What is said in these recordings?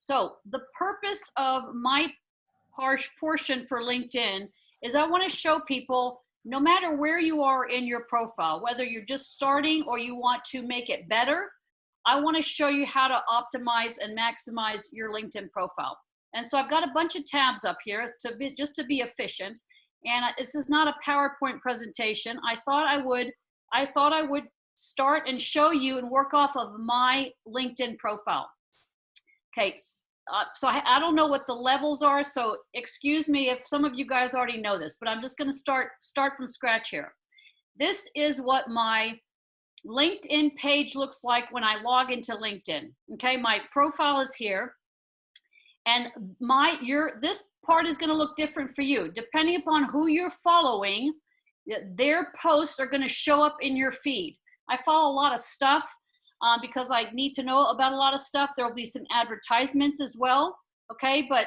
So the purpose of my portion for LinkedIn is I want to show people, no matter where you are in your profile, whether you're just starting or you want to make it better, I want to show you how to optimize and maximize your LinkedIn profile. And so I've got a bunch of tabs up here just to be efficient. And this is not a PowerPoint presentation. I thought I would start and show you and work off of my LinkedIn profile. Okay, so I don't know what the levels are, so excuse me if some of you guys already know this, but I'm just going to start from scratch here. This is what my LinkedIn page looks like when I log into LinkedIn. Okay, my profile is here, and this part is going to look different for you depending upon who you're following. Their posts are going to show up in your feed. I follow a lot of stuff because I need to know about a lot of stuff. There will be some advertisements as well, okay? But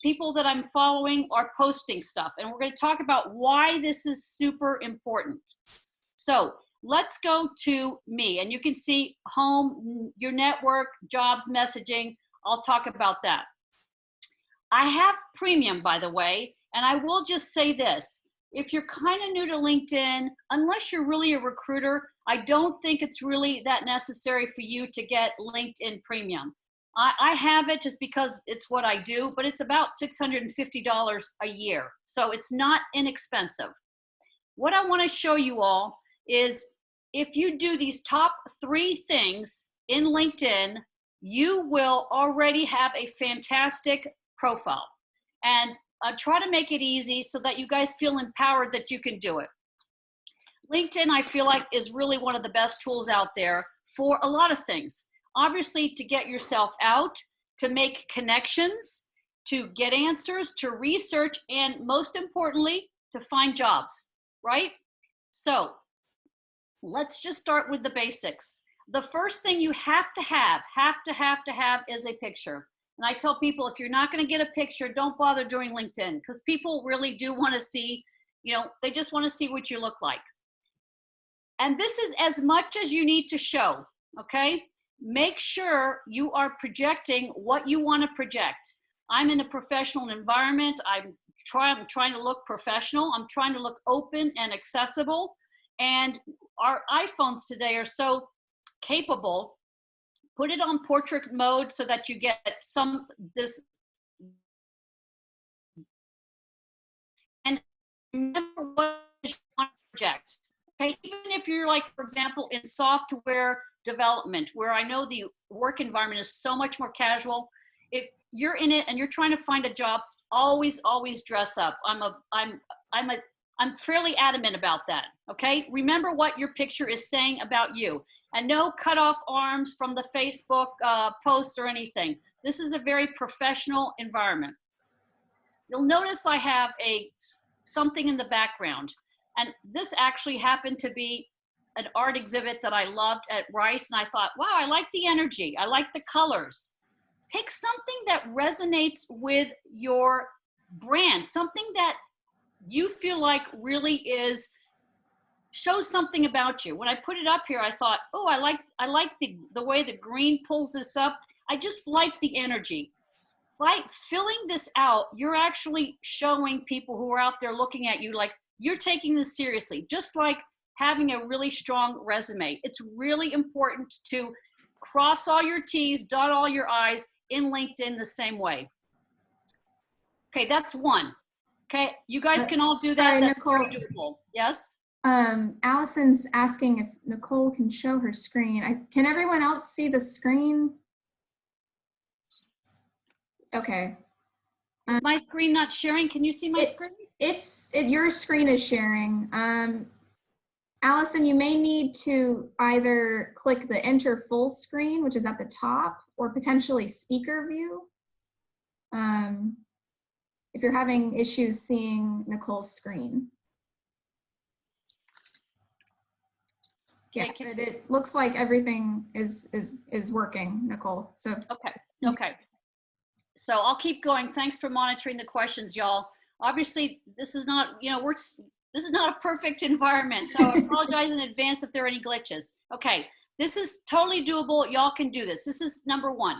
people that I'm following are posting stuff, and we're going to talk about why this is super important. So let's go to me, and you can see home, your network, jobs, messaging. I'll talk about that. I have premium, by the way, and I will just say this. If you're kind of new to LinkedIn, unless you're really a recruiter, I don't think it's really that necessary for you to get LinkedIn Premium. I have it just because it's what I do, but it's about $650 a year. So it's not inexpensive. What I want to show you all is if you do these top 3 things in LinkedIn, you will already have a fantastic profile. And try to make it easy so that you guys feel empowered that you can do it. LinkedIn, I feel like, is really one of the best tools out there for a lot of things. Obviously, to get yourself out, to make connections, to get answers, to research, and most importantly, to find jobs, right? So let's just start with the basics. The first thing you have to have is a picture. And I tell people, if you're not going to get a picture, don't bother doing LinkedIn, because people really do want to see, they just want to see what you look like. And this is as much as you need to show, okay? Make sure you are projecting what you want to project. I'm in a professional environment. I'm trying to look professional. I'm trying to look open and accessible. And our iPhones today are so capable. Put it on portrait mode so that you get this. And remember what you want to project. Okay, even if you're like, for example, in software development, where I know the work environment is so much more casual, if you're in it and you're trying to find a job, always dress up. I'm fairly adamant about that, okay? Remember what your picture is saying about you. And no cut off arms from the Facebook post or anything. This is a very professional environment. You'll notice I have something in the background. And this actually happened to be an art exhibit that I loved at Rice. And I thought, wow, I like the energy. I like the colors. Pick something that resonates with your brand, something that you feel like really shows something about you. When I put it up here, I thought, oh, I like the way the green pulls this up. I just like the energy. By filling this out, you're actually showing people who are out there looking at you like you're taking this seriously, just like having a really strong resume. It's really important to cross all your T's, dot all your I's in LinkedIn the same way. Okay, that's one. Okay, you guys can all do that. That's Nicole. very doable. Yes? Allison's asking if Nicole can show her screen. Can everyone else see the screen? Okay. Is my screen not sharing? Can you see my screen? Your screen is sharing. Allison, you may need to either click the enter full screen, which is at the top, or potentially speaker view. If you're having issues seeing Nicole's screen. Yeah, but it looks like everything is working, Nicole. So okay. So I'll keep going. Thanks for monitoring the questions, y'all. Obviously, this is not, this is not a perfect environment, so I apologize in advance if there are any glitches. Okay, this is totally doable. Y'all can do this. This is number one.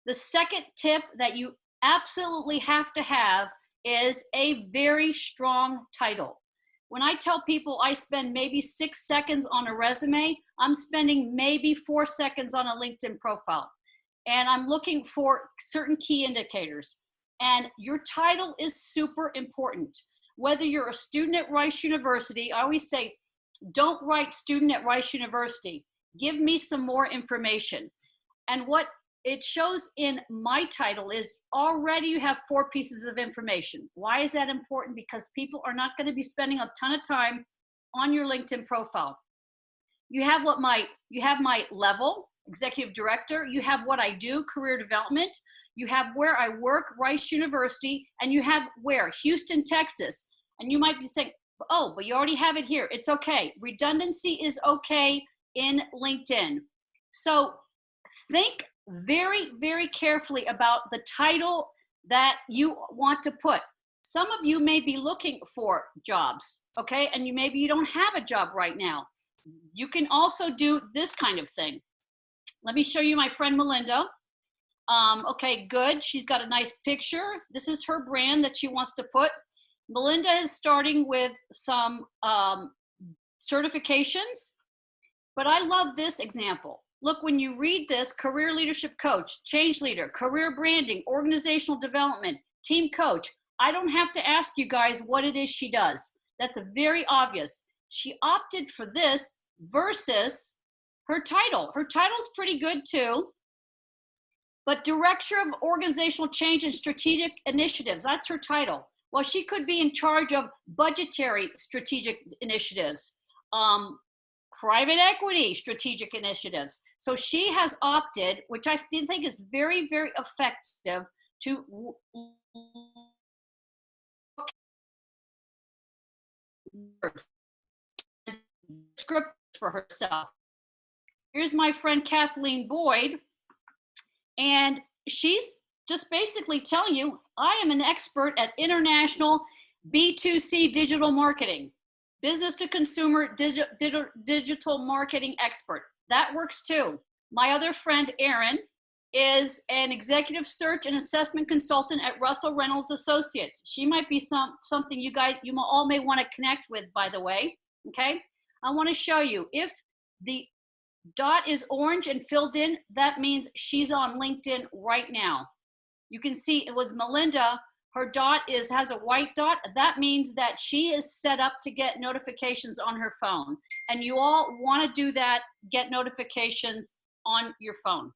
The second tip that you absolutely have to have is a very strong title. When I tell people I spend maybe 6 seconds on a resume, I'm spending maybe 4 seconds on a LinkedIn profile. And I'm looking for certain key indicators. And your title is super important. Whether you're a student at Rice University, I always say, don't write student at Rice University. Give me some more information. And what it shows in my title is already you have 4 pieces of information. Why is that important? Because people are not going to be spending a ton of time on your LinkedIn profile. You have my level, executive director. You have what I do, career development. You have where I work, Rice University, and you have where, Houston, Texas. And you might be saying, oh, but you already have it here. It's okay. Redundancy is okay in LinkedIn. So think very, very carefully about the title that you want to put. Some of you may be looking for jobs, okay? And maybe you don't have a job right now. You can also do this kind of thing. Let me show you my friend Melinda. Okay, good. She's got a nice picture. This is her brand that she wants to put. Melinda is starting with some certifications, but I love this example. Look, when you read this, career leadership coach, change leader, career branding, organizational development, team coach, I don't have to ask you guys what it is she does. That's very obvious. She opted for this versus her title. Her title's pretty good too, but Director of Organizational Change and Strategic Initiatives, that's her title. Well, she could be in charge of budgetary strategic initiatives, private equity strategic initiatives. So she has opted, which I think is very, very effective, to script for herself. Here's my friend Kathleen Boyd, and she's just basically telling you, I am an expert at international B2C digital marketing, business to consumer digital marketing expert. That works too. My other friend, Erin, is an executive search and assessment consultant at Russell Reynolds Associates. She might be something you all may want to connect with, by the way, okay? I want to show you, if the dot is orange and filled in, that means she's on LinkedIn right now. You can see with Melinda, her dot has a white dot. That means that she is set up to get notifications on her phone. And you all want to do that, get notifications on your phone.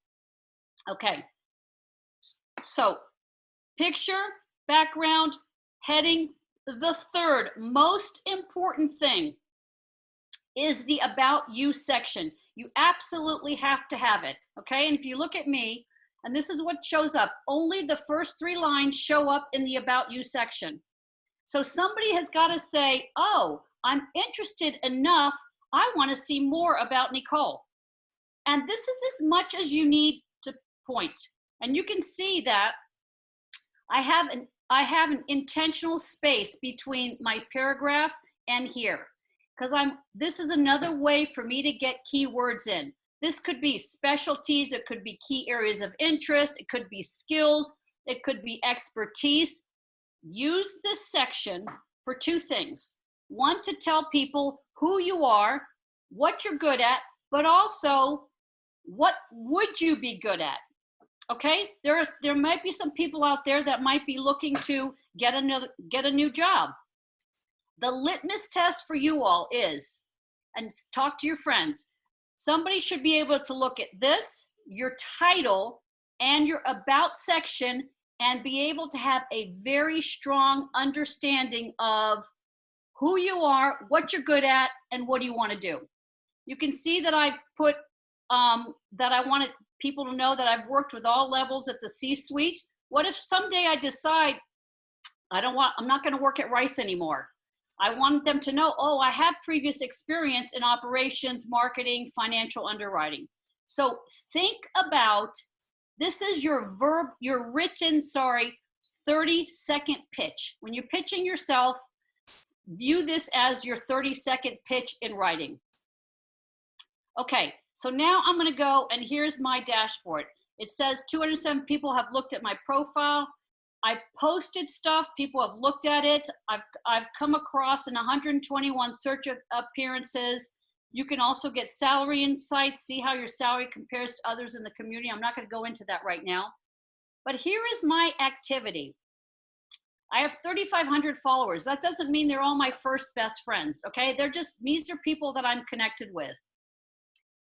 Okay, so picture, background, heading. The third most important thing is the About You section. You absolutely have to have it, okay? And if you look at me, and this is what shows up, only the first 3 lines show up in the About You section. So somebody has got to say, oh, I'm interested enough, I want to see more about Nicole. And this is as much as you need to point. And you can see that I have an intentional space between my paragraph and here, because this is another way for me to get keywords in. This could be specialties, it could be key areas of interest, it could be skills, it could be expertise. Use this section for 2 things. One, to tell people who you are, what you're good at, but also what would you be good at? Okay, there might be some people out there that might be looking to get a new job. The litmus test for you all is, and talk to your friends, somebody should be able to look at this, your title, and your About section, and be able to have a very strong understanding of who you are, what you're good at, and what do you want to do. You can see that I've put that I wanted people to know that I've worked with all levels at the C-suite. What if someday I decide I'm not going to work at Rice anymore? I want them to know, oh, I have previous experience in operations, marketing, financial underwriting. So think about, this is your written 30-second pitch. When you're pitching yourself, view this as your 30-second pitch in writing. Okay, so now I'm going to go, and here's my dashboard. It says 207 people have looked at my profile. I posted stuff, people have looked at it. I've come across in 121 search appearances. You can also get salary insights, see how your salary compares to others in the community. I'm not going to go into that right now. But here is my activity. I have 3,500 followers. That doesn't mean they're all my first best friends, okay? These are people that I'm connected with.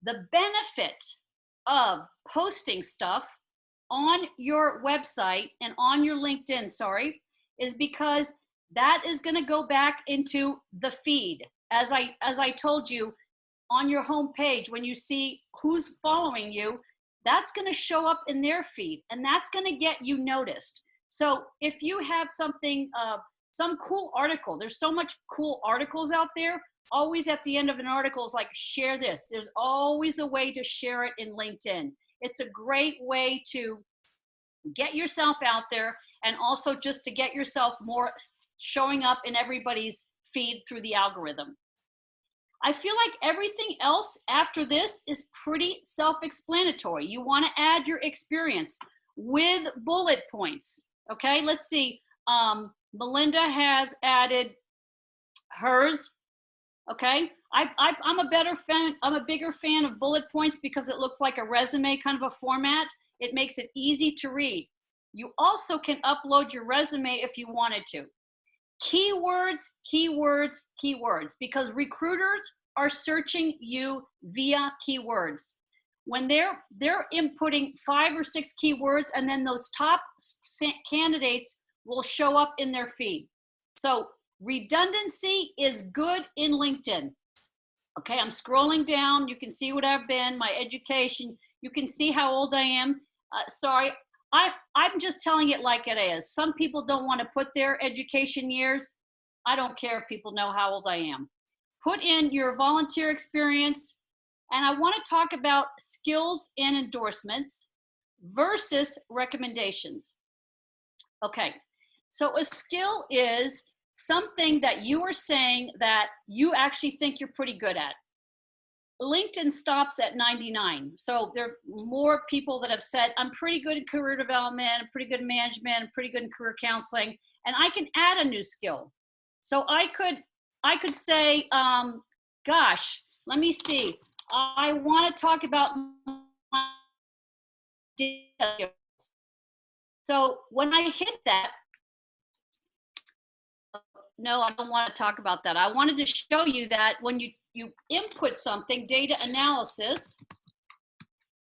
The benefit of posting stuff on your website and on your LinkedIn, is because that is going to go back into the feed. As I told you, on your home page, when you see who's following you, that's going to show up in their feed, and that's going to get you noticed. So if you have something, some cool article, there's so much cool articles out there, always at the end of an article is like, share this. There's always a way to share it in LinkedIn. It's a great way to get yourself out there, and also just to get yourself more showing up in everybody's feed through the algorithm. I feel like everything else after this is pretty self-explanatory. You want to add your experience with bullet points. Okay, let's see. Melinda has added hers. Okay, I'm a better fan. I'm a bigger fan of bullet points because it looks like a resume kind of a format. It makes it easy to read. You also can upload your resume if you wanted to. Keywords, keywords, keywords, because recruiters are searching you via keywords. When they're inputting 5 or 6 keywords, and then those top candidates will show up in their feed. So redundancy is good in LinkedIn. Okay, I'm scrolling down. You can see what I've been, my education. You can see how old I am. Sorry, I'm just telling it like it is. Some people don't want to put their education years. I don't care if people know how old I am. Put in your volunteer experience. And I want to talk about skills and endorsements versus recommendations. Okay, so a skill is something that you are saying that you actually think you're pretty good at. LinkedIn stops at 99. So there are more people that have said, I'm pretty good in career development, I'm pretty good in management, I'm pretty good in career counseling, and I can add a new skill. So I could say, gosh, let me see. I want to talk about my data. So when I hit that, no, I don't want to talk about that. I wanted to show you that when you input something, data analysis,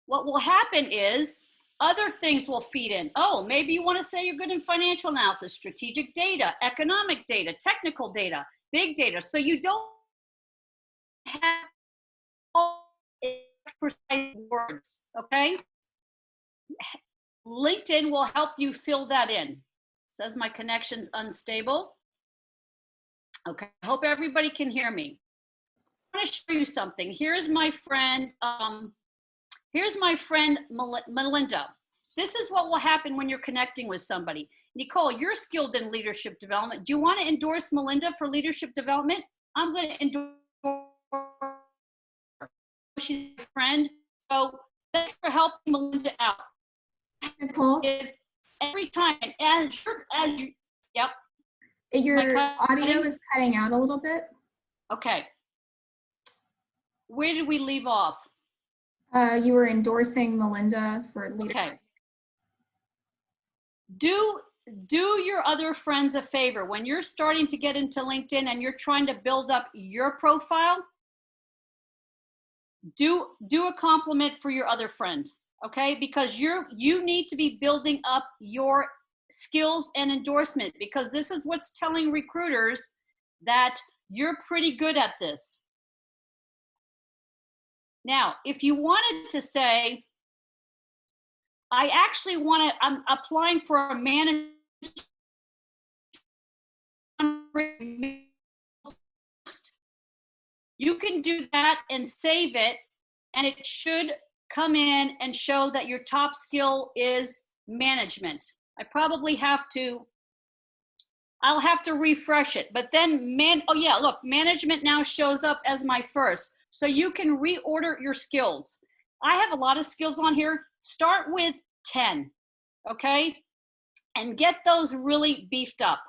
what will happen is other things will feed in. Oh, maybe you want to say you're good in financial analysis, strategic data, economic data, technical data, big data. So you don't have all precise words, okay? LinkedIn will help you fill that in. Says my connection's unstable. Okay, I hope everybody can hear me. I want to show you something. Here's my friend Melinda. This is what will happen when you're connecting with somebody. Nicole, you're skilled in leadership development. Do you want to endorse Melinda for leadership development? I'm going to endorse her. She's a friend. So thanks for helping Melinda out. Nicole? Every time, yep. Your audio is cutting out a little bit. Okay. Where did we leave off? You were endorsing Melinda for leadership. Okay. Do your other friends a favor. When you're starting to get into LinkedIn and you're trying to build up your profile, do a compliment for your other friend, okay? Because you need to be building up your skills and endorsement, because this is what's telling recruiters that you're pretty good at this. Now, if you wanted to say, I'm applying for a manager, you can do that and save it, and it should come in and show that your top skill is management. I'll have to refresh it, but then management now shows up as my first. So you can reorder your skills. I have a lot of skills on here. Start with 10, okay? And get those really beefed up.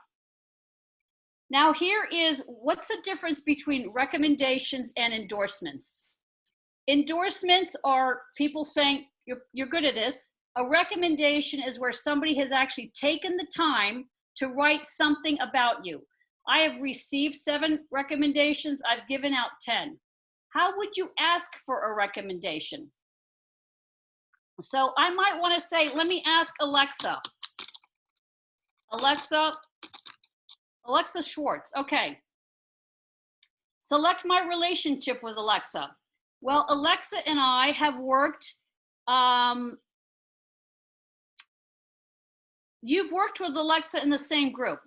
Now here is, what's the difference between recommendations and endorsements? Endorsements are people saying, you're good at this. A recommendation is where somebody has actually taken the time to write something about you. I have received 7 recommendations. I've given out 10. How would you ask for a recommendation? So I might want to say, let me ask Alexa. Alexa Schwartz. Okay. Select my relationship with Alexa. Well, Alexa and I have worked, you've worked with Alexa in the same group.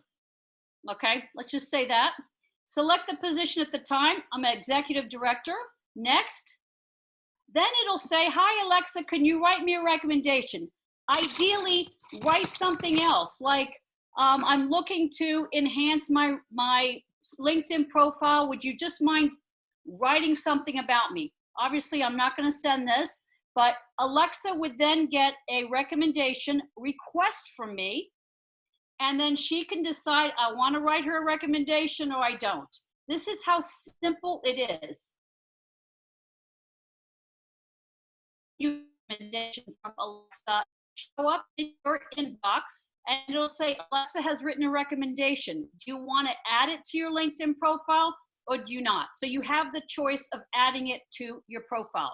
Okay, let's just say that. Select the position at the time. I'm an executive director. Next. Then it'll say, hi, Alexa, can you write me a recommendation? Ideally, write something else, like I'm looking to enhance my LinkedIn profile. Would you just mind writing something about me? Obviously, I'm not going to send this, but Alexa would then get a recommendation request from me, and then she can decide, I want to write her a recommendation or I don't. This is how simple it is. Recommendation from Alexa show up in your inbox, and it'll say, Alexa has written a recommendation. Do you want to add it to your LinkedIn profile or do you not? So you have the choice of adding it to your profile.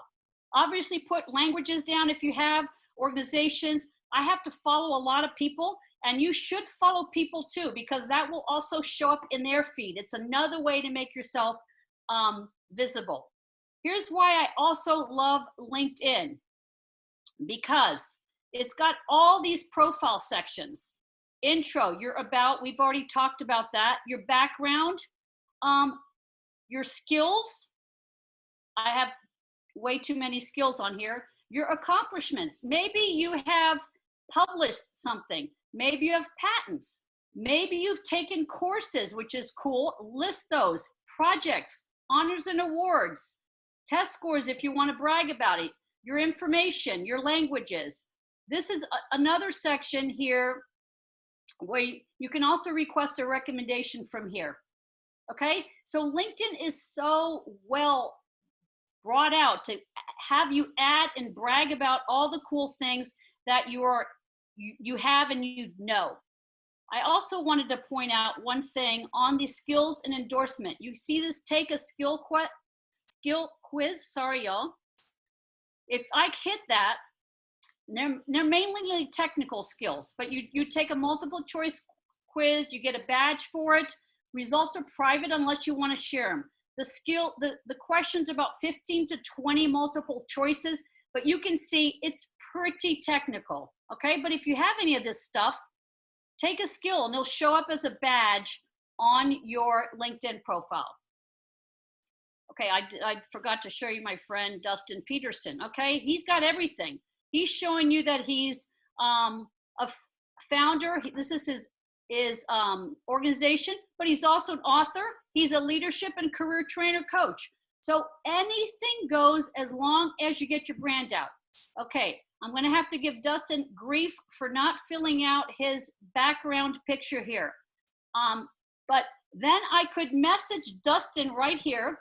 Obviously, put languages down if you have, organizations. I have to follow a lot of people, and you should follow people too, because that will also show up in their feed. It's another way to make yourself visible. Here's why I also love LinkedIn, because it's got all these profile sections. Intro, your about, we've already talked about that. Your background, your skills. I have way too many skills on here. Your accomplishments. Maybe you have published something. Maybe you have patents. Maybe you've taken courses, which is cool. List those. Projects, honors and awards, test scores if you want to brag about it, your information, your languages. This is another section here where you can also request a recommendation from here. Okay, so LinkedIn is so well brought out to have you add and brag about all the cool things that you have and you know. I also wanted to point out one thing on the skills and endorsement. You see this take a skill quiz, sorry y'all. If I hit that, they're mainly technical skills, but you take a multiple choice quiz, you get a badge for it. Results are private unless you want to share them. The questions about 15 to 20 multiple choices, but you can see it's pretty technical, okay? But if you have any of this stuff, take a skill and it'll show up as a badge on your LinkedIn profile. Okay, I forgot to show you my friend Dustin Peterson, okay? He's got everything. He's showing you that he's a founder. This is his organization, but he's also an author. He's a leadership and career trainer coach. So anything goes as long as you get your brand out. Okay, I'm gonna have to give Dustin grief for not filling out his background picture here. But then I could message Dustin right here,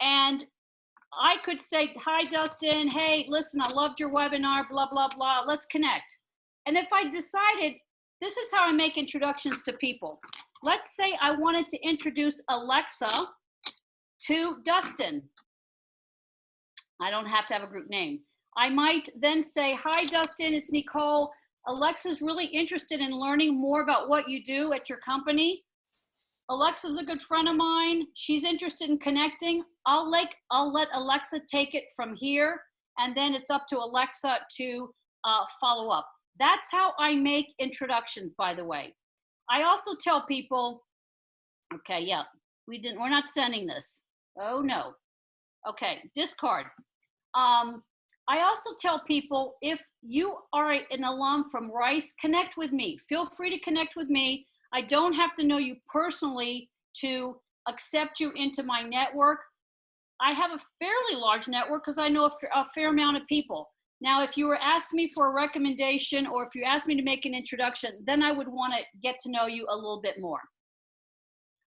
and I could say, hi, Dustin. Hey, listen, I loved your webinar, blah, blah, blah. Let's connect. And if I decided, this is how I make introductions to people. Let's say I wanted to introduce Alexa to Dustin. I don't have to have a group name. I might then say, hi, Dustin, it's Nicole. Alexa's really interested in learning more about what you do at your company. Alexa's a good friend of mine. She's interested in connecting. I'll let Alexa take it from here, and then it's up to Alexa to follow up. That's how I make introductions, by the way. I also tell people, okay, yeah, we're not sending this. Oh no. Okay, discard. I also tell people, if you are an alum from Rice, connect with me. Feel free to connect with me. I don't have to know you personally to accept you into my network. I have a fairly large network because I know a fair amount of people. Now, if you were asking me for a recommendation or if you asked me to make an introduction, then I would want to get to know you a little bit more.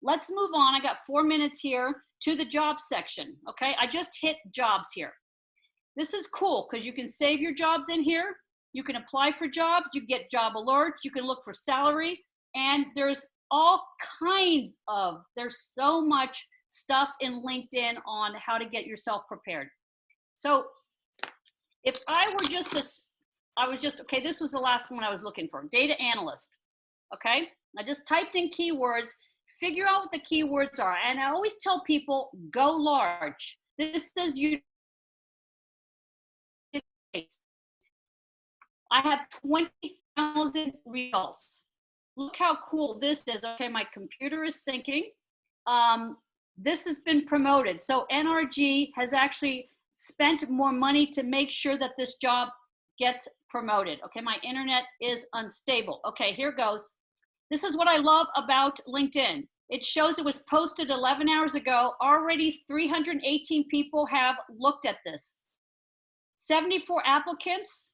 Let's move on. I got 4 minutes here to the jobs section. Okay, I just hit jobs here. This is cool because you can save your jobs in here. You can apply for jobs. You get job alerts. You can look for salary. And there's all kinds of, there's so much stuff in LinkedIn on how to get yourself prepared. So if I were just okay, this was the last one I was looking for, data analyst. Okay, I just typed in keywords, figure out what the keywords are. And I always tell people, go large. This says you. I have 20,000 results. Look how cool this is. Okay, my computer is thinking. This has been promoted. So NRG has actually spent more money to make sure that this job gets promoted. Okay, my internet is unstable. Okay, here goes. This is what I love about LinkedIn. It shows it was posted 11 hours ago. Already 318 people have looked at this. 74 applicants.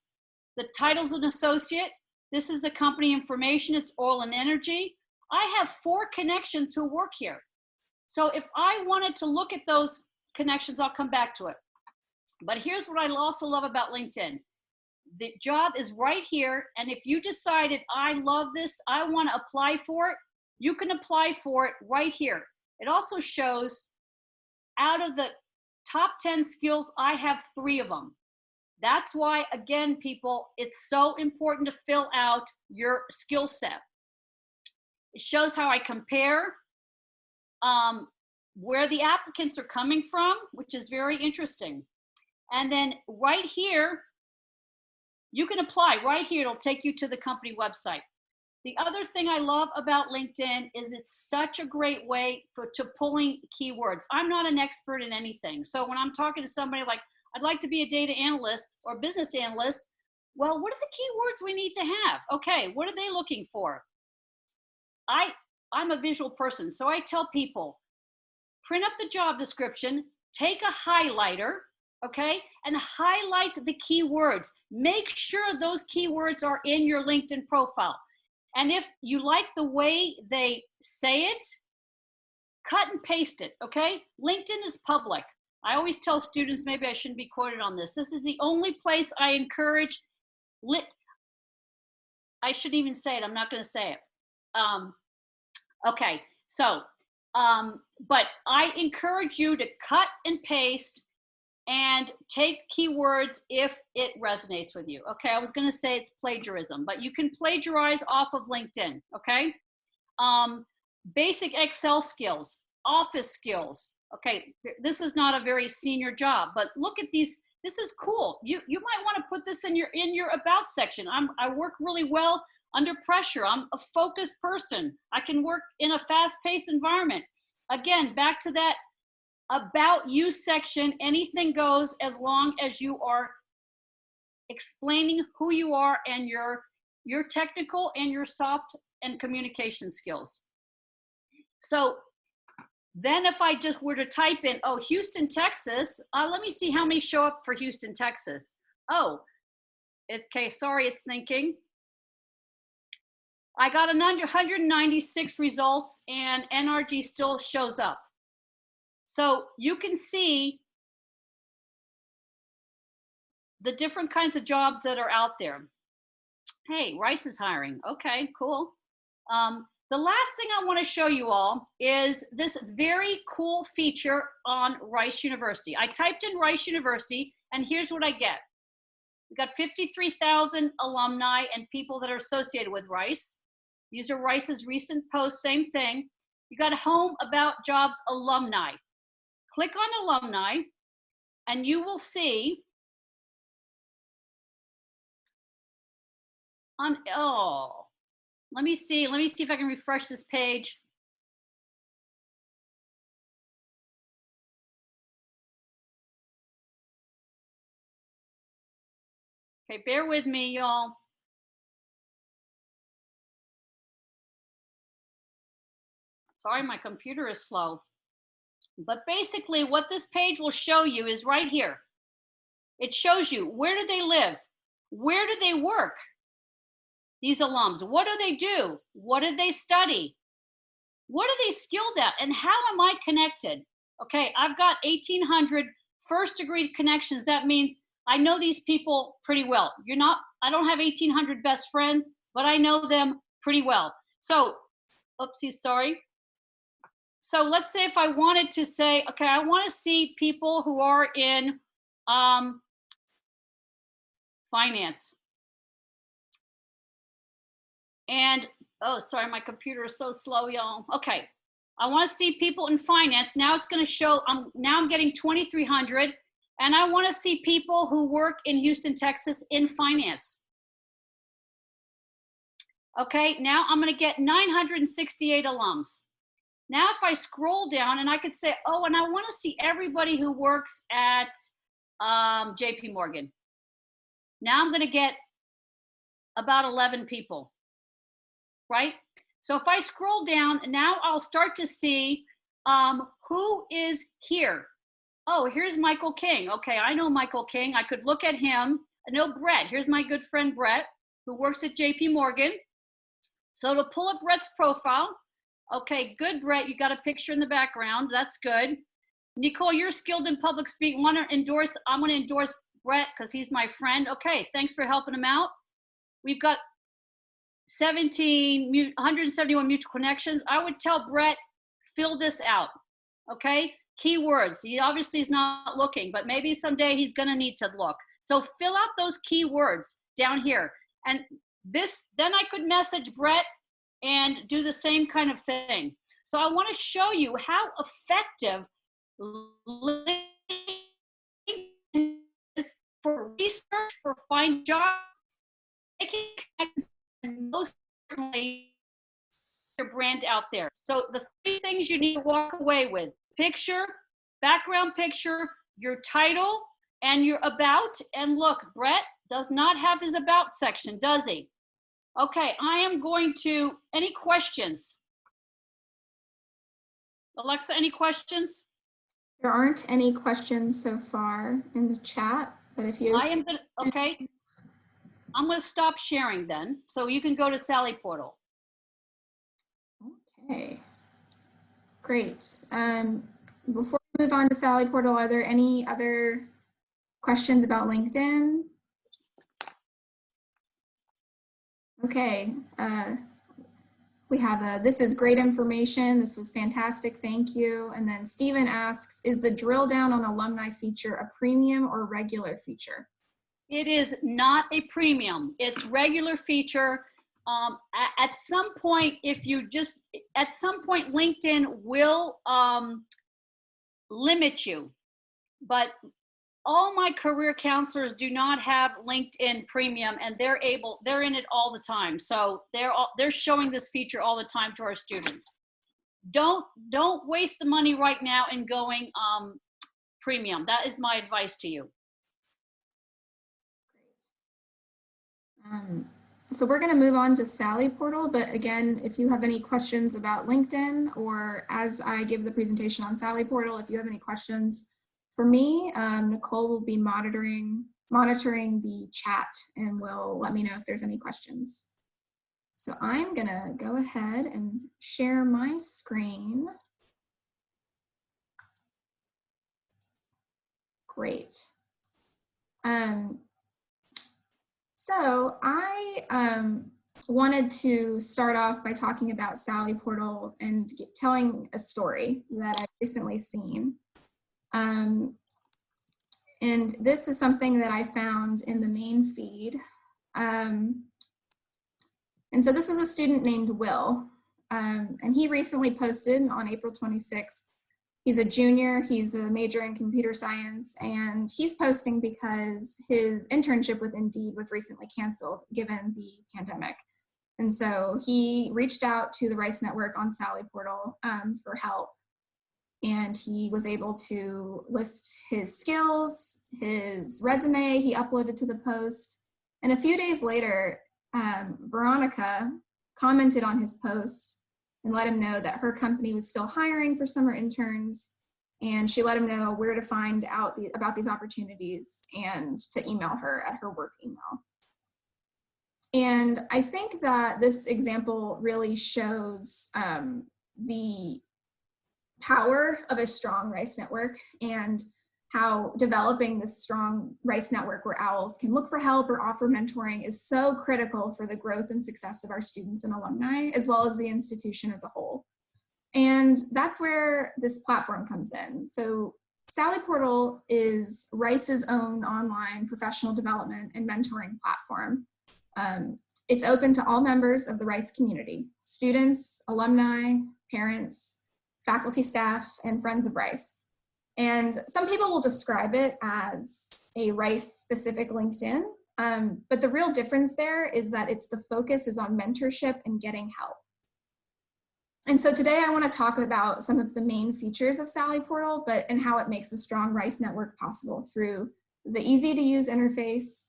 The title's an associate. This is the company information. It's oil and energy. I have 4 connections who work here. So if I wanted to look at those connections, I'll come back to it. But here's what I also love about LinkedIn. The job is right here. And if you decided, I love this, I want to apply for it, you can apply for it right here. It also shows out of the top 10 skills, I have 3 of them. That's why, again, people, it's so important to fill out your skill set. It shows how I compare, where the applicants are coming from, which is very interesting. And then right here, you can apply right here. It'll take you to the company website. The other thing I love about LinkedIn is it's such a great way to pulling keywords. I'm not an expert in anything. So when I'm talking to somebody like, I'd like to be a data analyst or business analyst, well, what are the keywords we need to have? Okay, what are they looking for? I'm a visual person, so I tell people, print up the job description, take a highlighter, okay, and highlight the keywords. Make sure those keywords are in your LinkedIn profile. And if you like the way they say it, cut and paste it, okay? LinkedIn is public. I always tell students, maybe I shouldn't be quoted on this. This is the only place I encourage, I shouldn't even say it, I'm not gonna say it. Okay, so, but I encourage you to cut and paste and take keywords if it resonates with you. Okay, I was gonna say it's plagiarism, but you can plagiarize off of LinkedIn, okay? Basic Excel skills, office skills. Okay, this is not a very senior job, but look at these. This is cool. You might want to put this in your about section. I work really well under pressure. I'm a focused person. I can work in a fast-paced environment. Again, back to that about you section. Anything goes as long as you are explaining who you are and your technical and your soft and communication skills. So then if I just were to type in, oh, Houston, Texas, let me see how many show up for Houston, Texas. Oh, okay, sorry, it's thinking. I got 196 results and NRG still shows up. So you can see the different kinds of jobs that are out there. Hey, Rice is hiring. Okay, cool. The last thing I want to show you all is this very cool feature on Rice University. I typed in Rice University, and here's what I get. We got 53,000 alumni and people that are associated with Rice. These are Rice's recent posts, same thing. You got Home About Jobs Alumni. Click on Alumni, and you will see let me see if I can refresh this page. Okay, bear with me, y'all. Sorry, my computer is slow. But basically what this page will show you is right here. It shows you, where do they live? Where do they work? These alums, what do they do? What did they study? What are they skilled at? And how am I connected? Okay, I've got 1,800 first degree connections. That means I know these people pretty well. I don't have 1,800 best friends, but I know them pretty well. So, oopsie, sorry. So let's say if I wanted to say, okay, I want to see people who are in finance. And, oh, sorry, my computer is so slow, y'all. Okay, I want to see people in finance. Now it's going to show, now I'm getting 2,300, and I want to see people who work in Houston, Texas in finance. Okay, now I'm going to get 968 alums. Now if I scroll down and I could say, oh, and I want to see everybody who works at JP Morgan. Now I'm going to get about 11 people, right? So if I scroll down, now I'll start to see who is here. Oh, here's Michael King. Okay, I know Michael King. I could look at him. I know Brett. Here's my good friend Brett, who works at JP Morgan. So to pull up Brett's profile, okay, good, Brett. You got a picture in the background. That's good. Nicole, you're skilled in public speaking. I'm going to endorse Brett because he's my friend. Okay, thanks for helping him out. We've got 171 mutual connections. I would tell Brett, fill this out, okay? Keywords. He obviously is not looking, but maybe someday he's going to need to look. So fill out those keywords down here. And this, then I could message Brett and do the same kind of thing. So I want to show you how effective LinkedIn is for research, for finding jobs, making connections, and most importantly, your brand out there. So the 3 things you need to walk away with: picture, background picture, your title, and your about. And look, Brett does not have his about section, does he? Okay, I am going to, any questions? Alexa, any questions? There aren't any questions so far in the chat, but if you... Okay. I'm going to stop sharing then, so you can go to Sally Portal. Okay, great. Before we move on to Sally Portal, are there any other questions about LinkedIn? Okay, we have this is great information. This was fantastic, thank you. And then Stephen asks, is the drill down on alumni feature a premium or regular feature? It is not a premium. It's regular feature. At some point, LinkedIn will limit you, but all my career counselors do not have LinkedIn Premium, and they're in it all the time. So they're showing this feature all the time to our students. Don't waste the money right now in going premium. That is my advice to you. So we're going to move on to Sally Portal, but again, if you have any questions about LinkedIn, or as I give the presentation on Sally Portal, if you have any questions for me, Nicole will be monitoring the chat and will let me know if there's any questions. So I'm going to go ahead and share my screen. Great. So I wanted to start off by talking about Sally Portal and telling a story that I've recently seen. And this is something that I found in the main feed. And so this is a student named Will, and he recently posted on April 26th. He's a junior, he's a major in computer science, and he's posting because his internship with Indeed was recently canceled given the pandemic. And so he reached out to the Rice Network on Sally Portal for help. And he was able to list his skills, his resume he uploaded to the post. And a few days later, Veronica commented on his post and let him know that her company was still hiring for summer interns And she let him know where to find out about these opportunities and to email her at her work email. And I think that this example really shows the power of a strong RICE network and how developing this strong RICE network where owls can look for help or offer mentoring is so critical for the growth and success of our students and alumni, as well as the institution as a whole. And that's where this platform comes in. So Sally Portal is RICE's own online professional development and mentoring platform. It's open to all members of the RICE community, students, alumni, parents, faculty, staff, and friends of RICE. And some people will describe it as a RICE-specific LinkedIn, but the real difference there is that the focus is on mentorship and getting help. And so today I want to talk about some of the main features of Sally Portal, and how it makes a strong RICE network possible through the easy-to-use interface,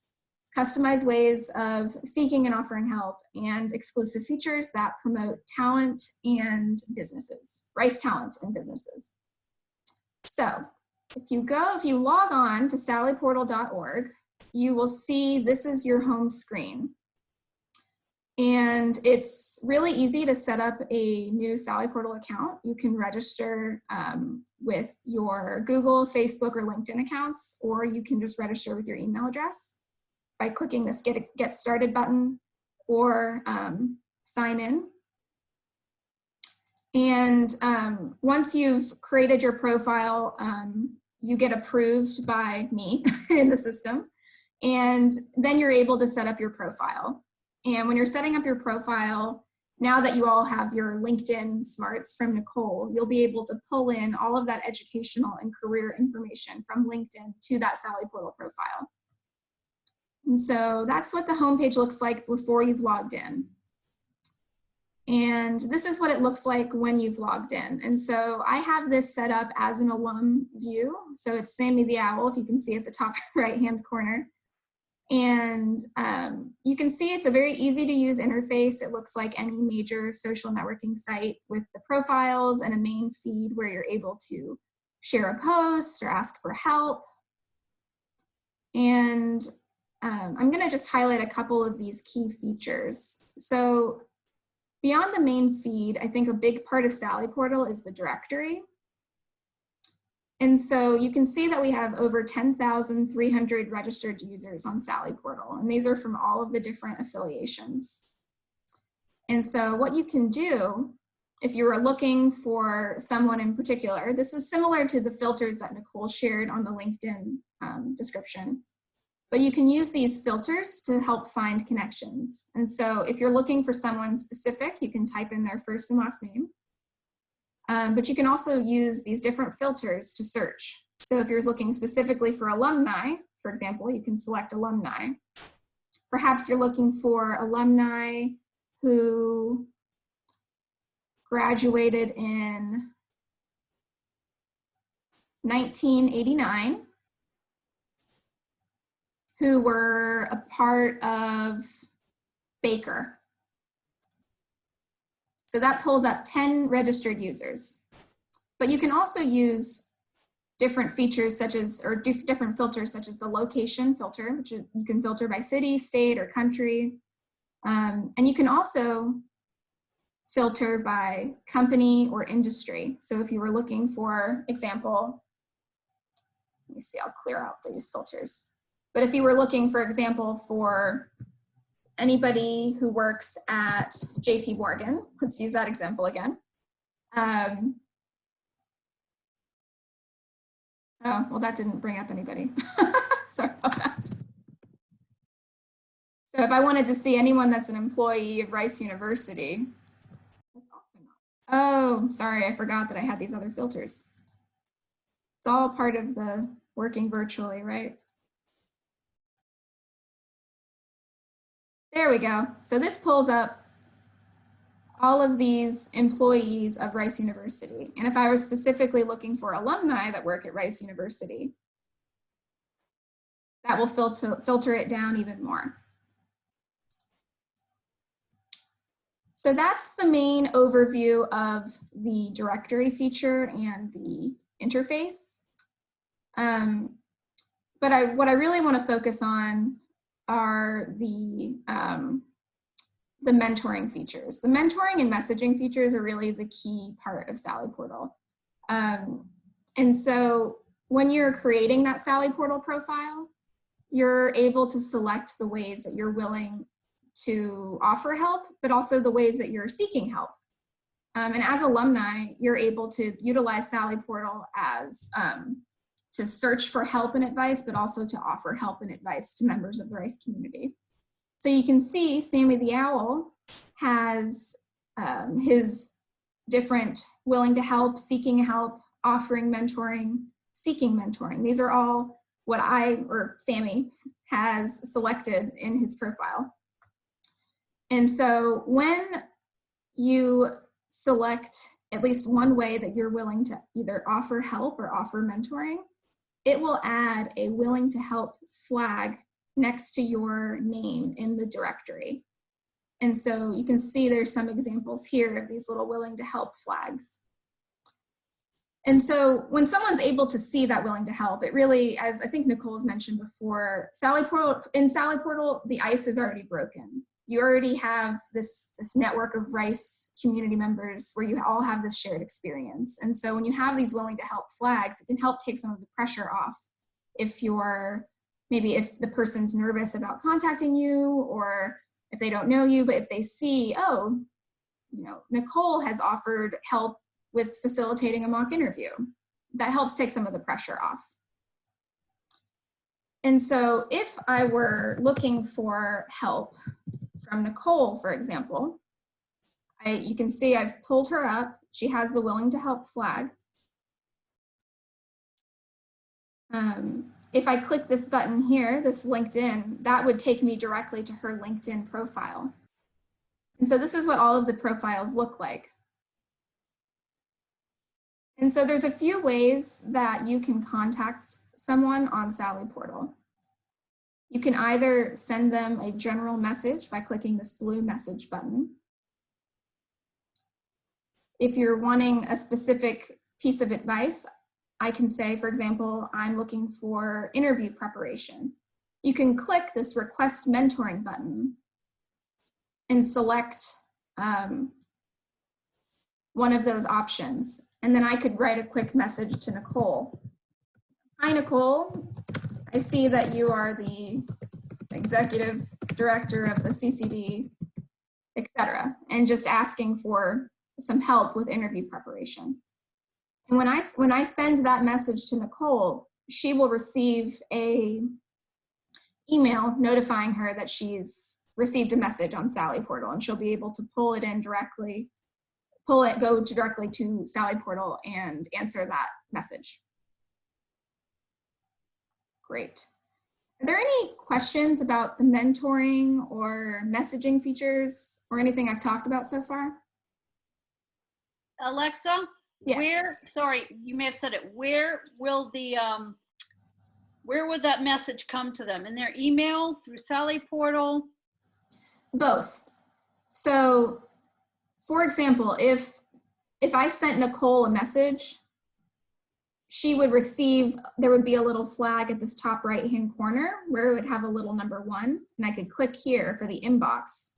customized ways of seeking and offering help, and exclusive features that promote talent and businesses, RICE talent and businesses. So if you log on to sallyportal.org, you will see this is your home screen. And it's really easy to set up a new Sally Portal account. You can register with your Google, Facebook, or LinkedIn accounts, or you can just register with your email address by clicking this Get Started button, or sign in. And once you've created your profile, you get approved by me in the system, and then you're able to set up your profile. And when you're setting up your profile, now that you all have your LinkedIn smarts from Nicole, you'll be able to pull in all of that educational and career information from LinkedIn to that Sally Portal profile. And so that's what the homepage looks like before you've logged in. And this is what it looks like when you've logged in. And so I have this set up as an alum view. So it's Sammy the Owl, if you can see at the top right-hand corner. And you can see it's a very easy to use interface. It looks like any major social networking site with the profiles and a main feed where you're able to share a post or ask for help. And I'm gonna just highlight a couple of these key features. So beyond the main feed, I think a big part of Sally Portal is the directory. And so you can see that we have over 10,300 registered users on Sally Portal, and these are from all of the different affiliations. And so what you can do, if you were looking for someone in particular, this is similar to the filters that Nicole shared on the LinkedIn description, but you can use these filters to help find connections. And so if you're looking for someone specific, you can type in their first and last name. But you can also use these different filters to search. So if you're looking specifically for alumni, for example, you can select alumni. Perhaps you're looking for alumni who graduated in 1989, who were a part of Baker. So that pulls up 10 registered users. But you can also use different features such as, or different filters such as the location filter, which you can filter by city, state, or country. And you can also filter by company or industry. So if you were looking for example, let me see, I'll clear out these filters. But if you were looking, for example, for anybody who works at JP Morgan, let's use that example again. Oh, well, that didn't bring up anybody. Sorry about that. So if I wanted to see anyone that's an employee of Rice University, that's also not. Oh, sorry, I forgot that I had these other filters. It's all part of the working virtually, right? There we go. So this pulls up all of these employees of Rice University. And if I was specifically looking for alumni that work at Rice University, that will filter it down even more. So that's the main overview of the directory feature and the interface. But what I really want to focus on are the mentoring features. The mentoring and messaging features are really the key part of Sally Portal. And so when you're creating that Sally Portal profile, you're able to select the ways that you're willing to offer help, but also the ways that you're seeking help. And as alumni, you're able to utilize Sally Portal as to search for help and advice, but also to offer help and advice to members of the Rice community. So you can see Sammy the Owl has his different willing to help, seeking help, offering mentoring, seeking mentoring. These are all what Sammy has selected in his profile. And so when you select at least one way that you're willing to either offer help or offer mentoring, it will add a willing to help flag next to your name in the directory. And so you can see there's some examples here of these little willing to help flags. And so when someone's able to see that willing to help, it really, as I think Nicole's mentioned before, in Sally Portal, the ice is already broken. You already have this network of Rice community members where you all have this shared experience. And so when you have these willing to help flags, it can help take some of the pressure off if the person's nervous about contacting you, or if they don't know you, but if they see, oh, Nicole has offered help with facilitating a mock interview, that helps take some of the pressure off. And so if I were looking for help from Nicole, for example, you can see I've pulled her up. She has the willing to help flag. If I click this button here, this LinkedIn, that would take me directly to her LinkedIn profile. And so this is what all of the profiles look like. And so there's a few ways that you can contact someone on Sally Portal. You can either send them a general message by clicking this blue message button. If you're wanting a specific piece of advice, I can say, for example, I'm looking for interview preparation. You can click this request mentoring button and select one of those options. And then I could write a quick message to Nicole. Hi, Nicole. I see that you are the executive director of the CCD, et cetera, and just asking for some help with interview preparation. And when I send that message to Nicole, she will receive an email notifying her that she's received a message on Sally Portal, and she'll be able to go directly to Sally Portal and answer that message. Great. Are there any questions about the mentoring or messaging features or anything I've talked about so far? Alexa, yes. Sorry, you may have said it. Where would that message come to them? In their email, through Sally Portal? Both. So, for example, if I sent Nicole a message, she would receive, there would be a little flag at this top right-hand corner where it would have a little number 1, and I could click here for the inbox.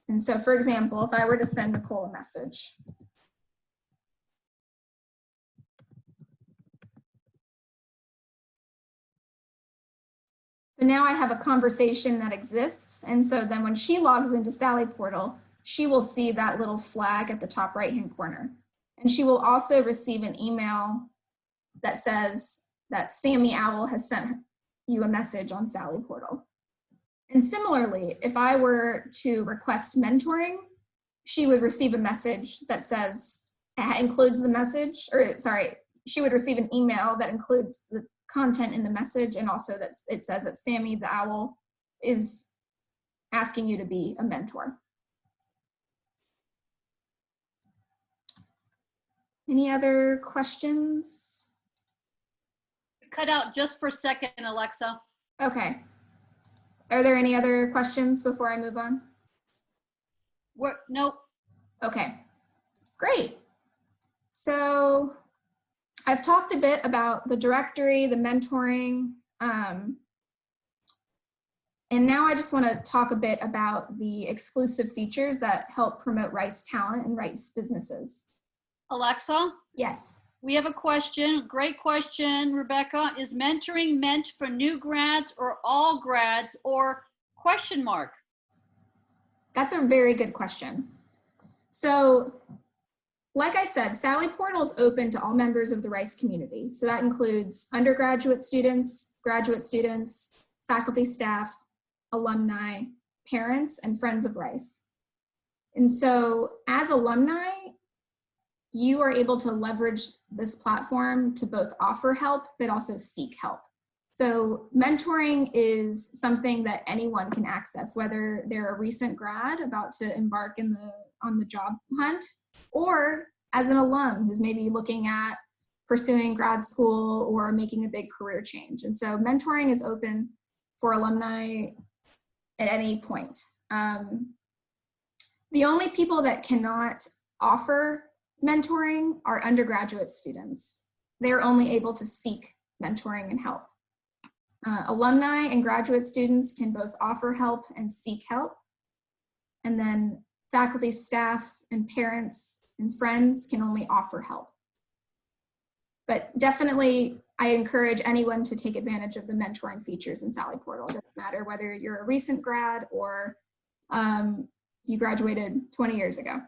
And so, for example, if I were to send Nicole a message, so now I have a conversation that exists, and so then when she logs into Sally Portal, she will see that little flag at the top right-hand corner. And she will also receive an email that says that Sammy Owl has sent you a message on Sally Portal. And similarly, if I were to request mentoring, she would receive a message that says, includes the message, or sorry, she would receive an email that includes the content in the message, and also that it says that Sammy the Owl is asking you to be a mentor. Any other questions? Cut out just for a second, Alexa. Okay. Are there any other questions before I move on? Nope. Okay, great. So I've talked a bit about the directory, the mentoring, and now I just want to talk a bit about the exclusive features that help promote Rice talent and Rice businesses. Alexa? Yes. We have a question, great question, Rebecca. Is mentoring meant for new grads or all grads or question mark? That's a very good question. So, like I said, Sally Portal is open to all members of the Rice community. So that includes undergraduate students, graduate students, faculty, staff, alumni, parents, and friends of Rice. And so as alumni, you are able to leverage this platform to both offer help, but also seek help. So mentoring is something that anyone can access, whether they're a recent grad about to embark on the job hunt, or as an alum who's maybe looking at pursuing grad school or making a big career change. And so mentoring is open for alumni at any point. The only people that cannot offer mentoring are undergraduate students. They're only able to seek mentoring and help. Alumni and graduate students can both offer help and seek help. And then faculty, staff, and parents and friends can only offer help. But definitely, I encourage anyone to take advantage of the mentoring features in Sally Portal. It doesn't matter whether you're a recent grad or you graduated 20 years ago.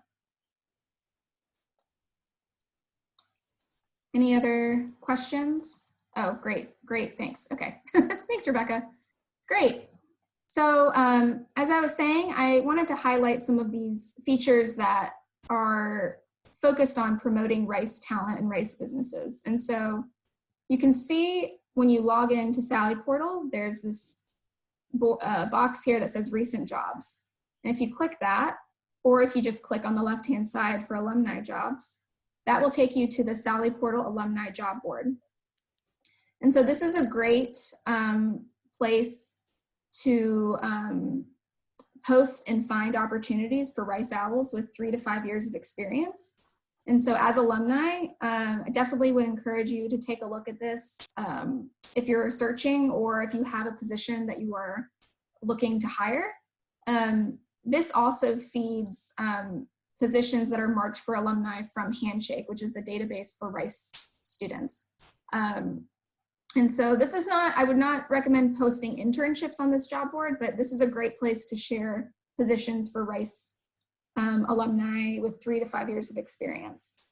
Any other questions? Oh, great, thanks. Okay, thanks, Rebecca. Great. So as I was saying, I wanted to highlight some of these features that are focused on promoting Rice talent and Rice businesses. And so you can see when you log into Sally Portal, there's this box here that says recent jobs. And if you click that, or if you just click on the left-hand side for alumni jobs, that will take you to the Sally Portal Alumni Job Board. And so this is a great place to post and find opportunities for Rice Owls with 3 to 5 years of experience. And so as alumni, I definitely would encourage you to take a look at this if you're searching or if you have a position that you are looking to hire. This also feeds positions that are marked for alumni from Handshake, which is the database for Rice students. And so this is not, I would not recommend posting internships on this job board, but this is a great place to share positions for Rice alumni with 3 to 5 years of experience.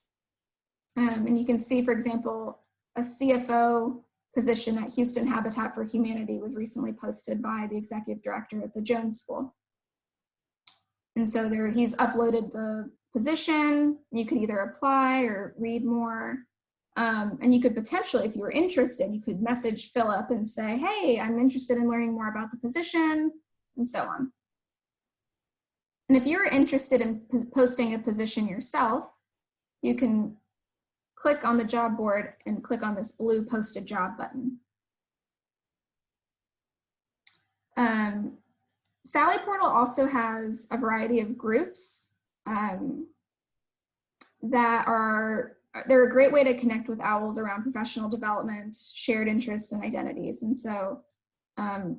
And you can see, for example, a CFO position at Houston Habitat for Humanity was recently posted by the executive director at the Jones School. And so there, he's uploaded the position. You could either apply or read more. And you could potentially, if you were interested, you could message Philip and say, hey, I'm interested in learning more about the position, and so on. And if you're interested in posting a position yourself, you can click on the job board and click on this blue Post a Job button. Sally Portal also has a variety of groups that are, they're a great way to connect with owls around professional development, shared interests, and identities. And so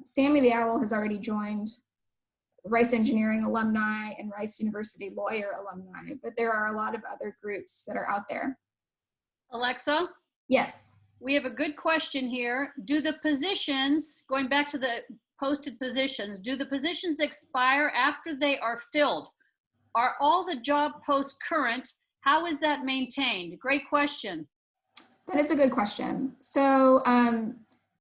Sammy the Owl has already joined Rice Engineering alumni and Rice University lawyer alumni, but there are a lot of other groups that are out there. Alexa? Yes. We have a good question here. Do the positions, going back to the posted positions, do the positions expire after they are filled? Are all the job posts current? How is that maintained? Great question. That is a good question. So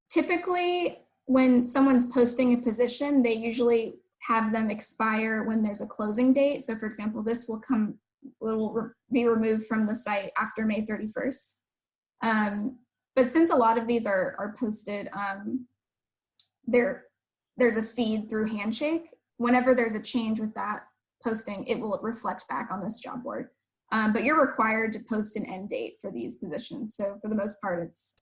typically when someone's posting a position, they usually have them expire when there's a closing date. So for example, this will be removed from the site after May 31st. But since a lot of these are posted, there's a feed through Handshake. Whenever there's a change with that posting, it will reflect back on this job board. But you're required to post an end date for these positions. So for the most part, it's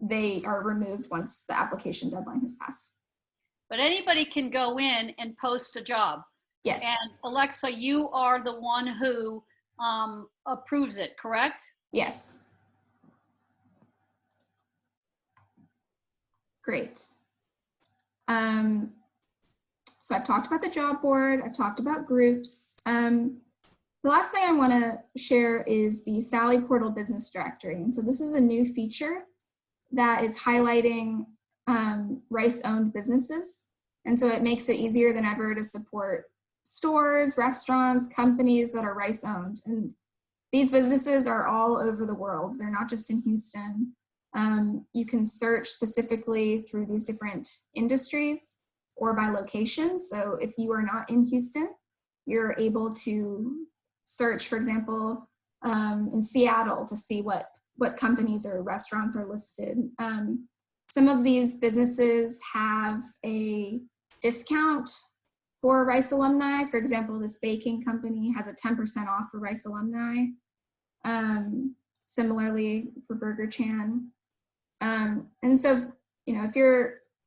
they are removed once the application deadline has passed. But anybody can go in and post a job. Yes. And Alexa, you are the one who approves it, correct? Yes. Great. So I've talked about the job board. I've talked about groups. The last thing I want to share is the Sally Portal Business Directory. And so this is a new feature that is highlighting Rice-owned businesses. And so it makes it easier than ever to support stores, restaurants, companies that are Rice-owned. And these businesses are all over the world. They're not just in Houston. You can search specifically through these different industries or by location. So if you are not in Houston, you're able to search, for example, in Seattle to see what companies or restaurants are listed. Some of these businesses have a discount for Rice alumni. For example, this baking company has a 10% off for Rice alumni. Similarly for Burger Chan. And so,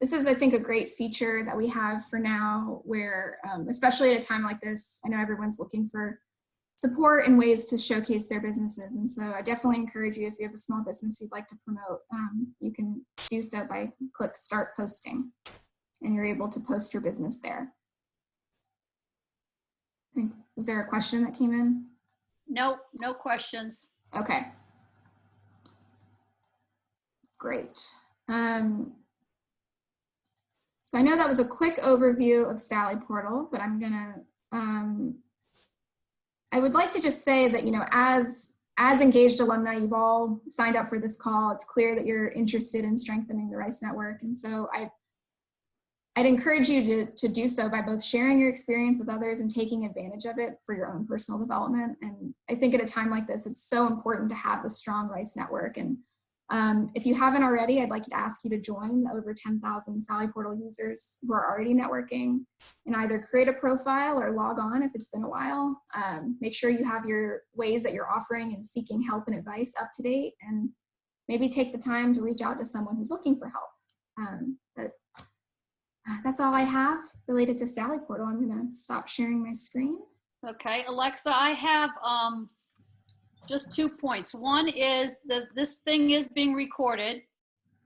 this is, I think, a great feature that we have for now where, especially at a time like this, I know everyone's looking for support and ways to showcase their businesses. And so I definitely encourage you, if you have a small business you'd like to promote, you can do so by click Start Posting, and you're able to post your business there. Was there a question that came in? No questions. Okay. Great. So I know that was a quick overview of Sally Portal, but I'm gonna, I would like to just say that, as engaged alumni, you've all signed up for this call. It's clear that you're interested in strengthening the Rice Network. And so I'd encourage you to do so by both sharing your experience with others and taking advantage of it for your own personal development. And I think at a time like this, it's so important to have the strong Rice Network. And if you haven't already, I'd like to ask you to join the over 10,000 Sally Portal users who are already networking, and either create a profile or log on if it's been a while. Make sure you have your ways that you're offering and seeking help and advice up to date, and maybe take the time to reach out to someone who's looking for help. But that's all I have related to Sally Portal. I'm gonna stop sharing my screen. Okay, Alexa, I have just 2 points. One is that this thing is being recorded,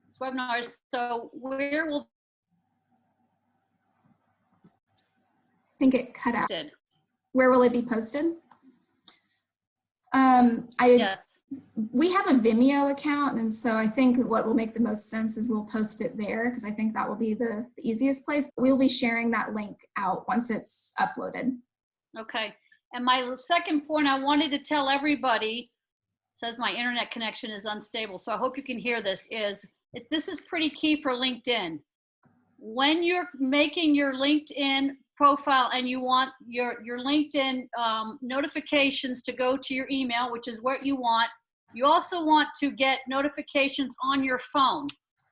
this webinar, so where will I think it cut out. posted? Where will it be posted? Yes. We have a Vimeo account, and so I think what will make the most sense is we'll post it there, because I think that will be the easiest place. We'll be sharing that link out once it's uploaded. Okay. And my second point, I wanted to tell everybody, says my internet connection is unstable, so I hope you can hear this, this is pretty key for LinkedIn. When you're making your LinkedIn profile and you want your LinkedIn notifications to go to your email, which is what you want, you also want to get notifications on your phone.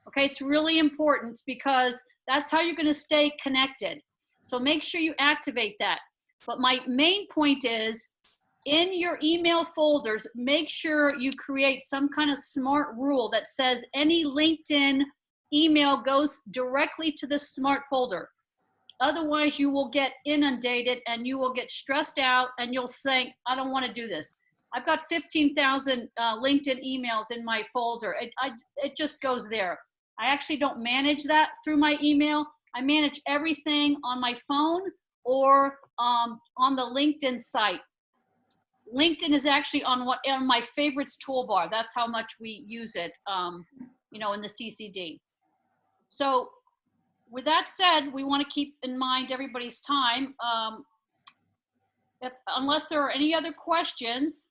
Okay, it's really important because that's how you're going to stay connected. So make sure you activate that. But my main point is, in your email folders, make sure you create some kind of smart rule that says any LinkedIn email goes directly to the smart folder. Otherwise, you will get inundated and you will get stressed out and you'll think, I don't want to do this. I've got 15,000 LinkedIn emails in my folder. It just goes there. I actually don't manage that through my email. I manage everything on my phone or on the LinkedIn site. LinkedIn is actually on my favorites toolbar. That's how much we use it, in the CCD. So with that said, we want to keep in mind everybody's time. Unless there are any other questions,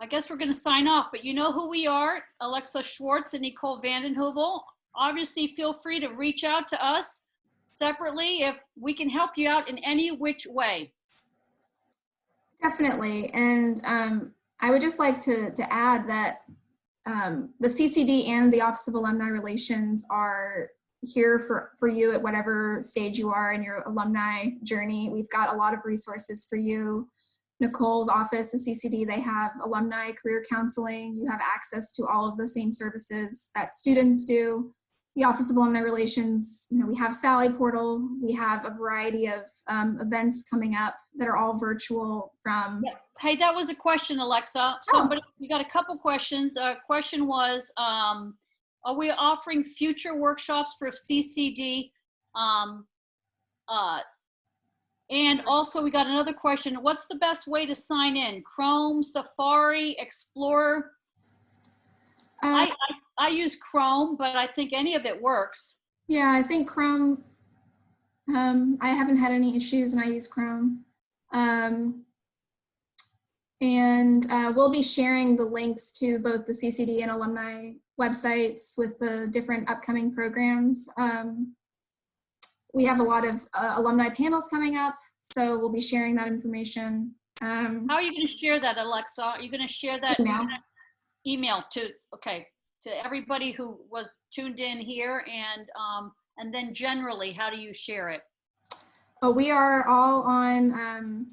I guess we're going to sign off, but you know who we are, Alexa Schwartz and Nicole Vandenheuvel. Obviously, feel free to reach out to us separately if we can help you out in any which way. Definitely. And I would just like to add that the CCD and the Office of Alumni Relations are here for you at whatever stage you are in your alumni journey. We've got a lot of resources for you. Nicole's office, the CCD, they have alumni career counseling. You have access to all of the same services that students do. The Office of Alumni Relations, we have Sally Portal. We have a variety of events coming up that are all virtual from. Yeah. Hey, that was a question, Alexa. So, but we got a couple questions. Question was, Are we offering future workshops for CCD? And also we got another question. What's the best way to sign in? Chrome, Safari, Explorer? I use Chrome, but I think any of it works. Yeah, I think Chrome, I haven't had any issues and I use Chrome. We'll be sharing the links to both the CCD and alumni websites with the different upcoming programs. We have a lot of alumni panels coming up, so we'll be sharing that information. How are you going to share that, Alexa? Are you going to share that email to everybody who was tuned in here, and then generally, how do you share it? Oh, we are all on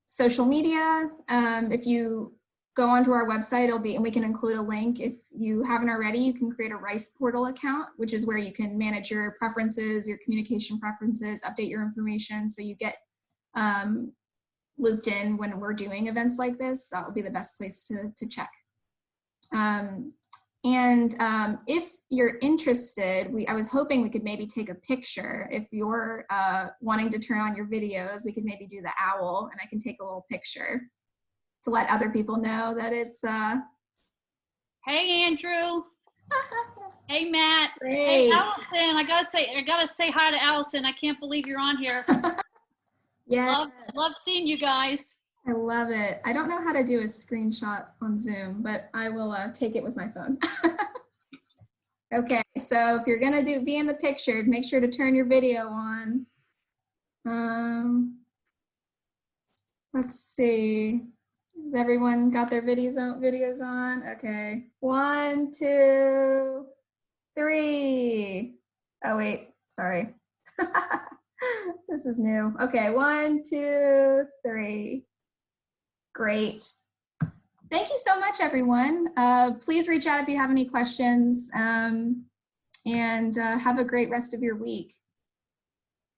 social media. If you go onto our website, it'll be, and we can include a link. If you haven't already, you can create a Rice portal account, which is where you can manage your preferences, your communication preferences, update your information, so you get looped in when we're doing events like this. That will be the best place to check. If you're interested, I was hoping we could maybe take a picture. If you're wanting to turn on your videos, we could maybe do the owl, and I can take a little picture to let other people know that it's Hey, Andrew. Hey, Matt. Great. Hey, Allison. I gotta say hi to Allison. I can't believe you're on here. Yeah. Love seeing you guys. I love it. I don't know how to do a screenshot on Zoom, but I will take it with my phone. Okay, so if you're gonna be in the picture, make sure to turn your video on. Let's see. Has everyone got their videos on? Okay. 1, 2, 3. Oh wait, sorry. This is new. Okay, 1, 2, 3. Great. Thank you so much, everyone. Please reach out if you have any questions, and have a great rest of your week.